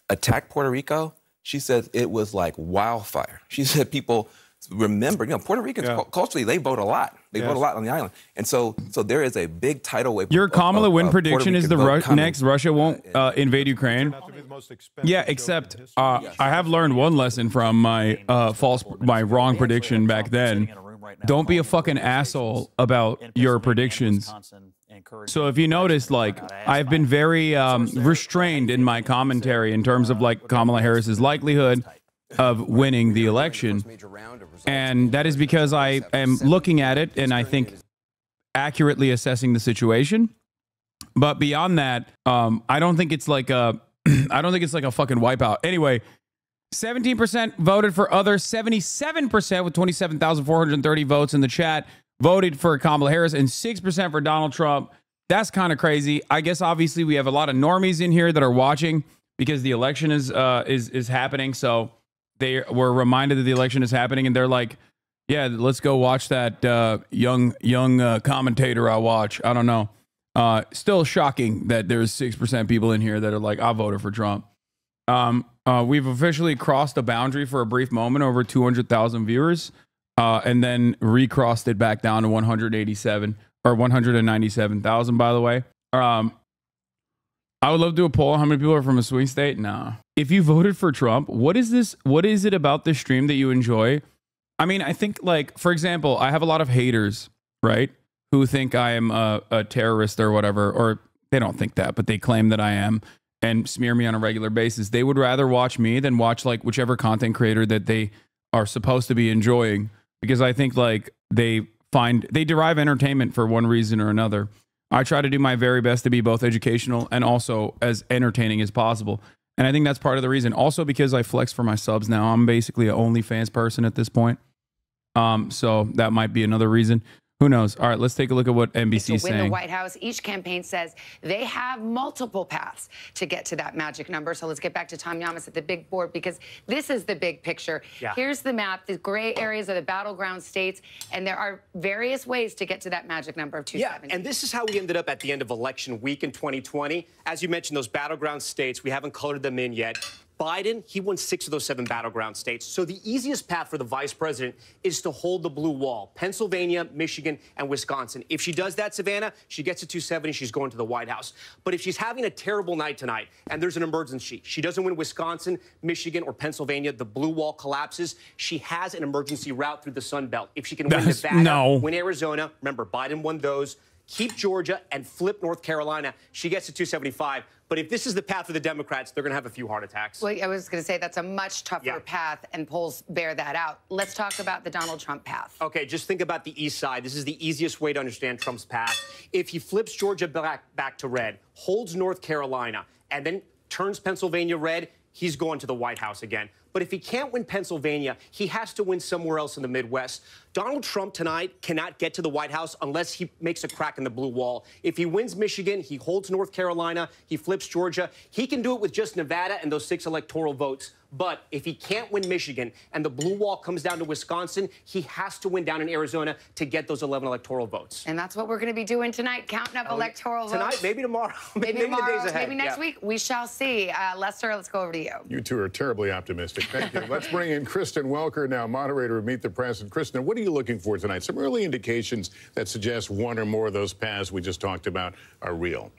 attacked Puerto Rico, She said it was like wildfire. She said people remember, Puerto Ricans culturally, they vote a lot. They vote a lot on the island. And so there is a big tidal wave. Your Kamala win prediction is the next Russia won't invade Ukraine. Yeah, except I have learned one lesson from my wrong prediction back then. Don't be a fucking asshole about your predictions. So if you notice, like, I've been very restrained in my commentary in terms of like Kamala Harris's likelihood of winning the election. And that is because I am looking at it and I think accurately assessing the situation. But beyond that, I don't think it's like a fucking wipeout. Anyway, 17% voted for other, 77% with 27,430 votes in the chat voted for Kamala Harris, and 6% for Donald Trump. That's kind of crazy. I guess obviously we have a lot of normies in here that are watching because the election is happening. So they were reminded that the election is happening, and they're like, yeah, let's go watch that young commentator I watch. I don't know. Still shocking that there's 6% people in here that are like, I voted for Trump. We've officially crossed a boundary for a brief moment over 200,000 viewers, and then recrossed it back down to 187 or 197,000, by the way. I would love to do a poll. How many people are from a swing state? Nah. If you voted for Trump, what is this? What is it about this stream that you enjoy? I mean, I think, like, for example, I have a lot of haters, right, who think I am a terrorist or whatever, or they don't think that, but they claim that I am and smear me on a regular basis. They would rather watch me than watch like whichever content creator that they are supposed to be enjoying, because I think like they derive entertainment for one reason or another. I try to do my very best to be both educational and also as entertaining as possible. And I think that's part of the reason. Also because I flex for my subs now. I'm basically an OnlyFans person at this point. So that might be another reason. Who knows? All right, let's take a look at what NBC is saying. To win the White House, each campaign says they have multiple paths to get to that magic number. So let's get back to Tom Yamas at the big board, because this is the big picture. Yeah. Here's the map. The gray areas are the battleground states, and there are various ways to get to that magic number of 270. Yeah, and this is how we ended up at the end of election week in 2020. As you mentioned, those battleground states, we haven't colored them in yet. Biden, he won 6 of those 7 battleground states. So the easiest path for the vice president is to hold the blue wall. Pennsylvania, Michigan, and Wisconsin. If she does that, Savannah, she gets to 270, she's going to the White House. But if she's having a terrible night tonight and there's an emergency, she doesn't win Wisconsin, Michigan, or Pennsylvania, the blue wall collapses, she has an emergency route through the Sun Belt. If she can win Nevada, win Arizona, remember, Biden won those, keep Georgia, and flip North Carolina, she gets to 275. But if this is the path for the Democrats, they're going to have a few heart attacks. Well, I was going to say that's a much tougher path, and polls bear that out. Let's talk about the Donald Trump path. Okay, just think about the east side. This is the easiest way to understand Trump's path. If he flips Georgia back to red, holds North Carolina, and then turns Pennsylvania red, he's going to the White House again. But if he can't win Pennsylvania, he has to win somewhere else in the Midwest. Donald Trump tonight cannot get to the White House unless he makes a crack in the blue wall. If he wins Michigan, he holds North Carolina, he flips Georgia. He can do it with just Nevada and those 6 electoral votes. But if he can't win Michigan and the blue wall comes down to Wisconsin, he has to win down in Arizona to get those 11 electoral votes. And that's what we're going to be doing tonight, counting up electoral votes. Tonight, maybe tomorrow, maybe tomorrow, the days ahead. Maybe next week. We shall see. Lester, let's go over to you. You two are terribly optimistic. Thank you. Let's bring in Kristen Welker now, moderator of Meet the Press. And Kristen, what are you looking for tonight? Some early indications that suggest one or more of those paths we just talked about are real.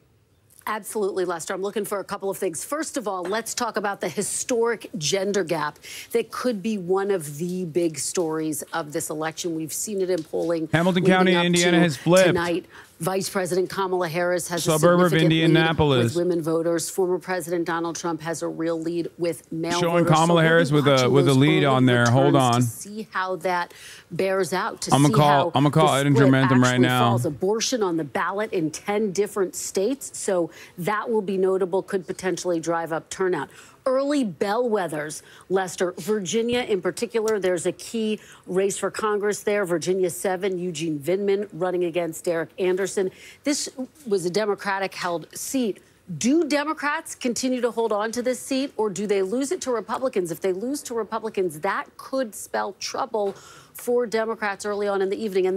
Absolutely, Lester. I'm looking for a couple of things. First of all, let's talk about the historic gender gap that could be one of the big stories of this election. We've seen it in polling. Hamilton County, Indiana has flipped. Tonight, Vice President Kamala Harris has suburb a significant of Indianapolis lead with women voters. Former President Donald Trump has a real lead with male showing voters. Kamala Harris with a lead on there. Hold on. To see how that bears out. I'm gonna call Ed and Germantum right now. Falls. Abortion on the ballot in 10 different states, so that will be notable. Could potentially drive up turnout. Early bellwethers, Lester. Virginia in particular, there's a key race for Congress there. Virginia 7, Eugene Vindman running against Derek Anderson. This was a Democratic-held seat. Do Democrats continue to hold on to this seat, or do they lose it to Republicans? If they lose to Republicans, that could spell trouble for Democrats early on in the evening. And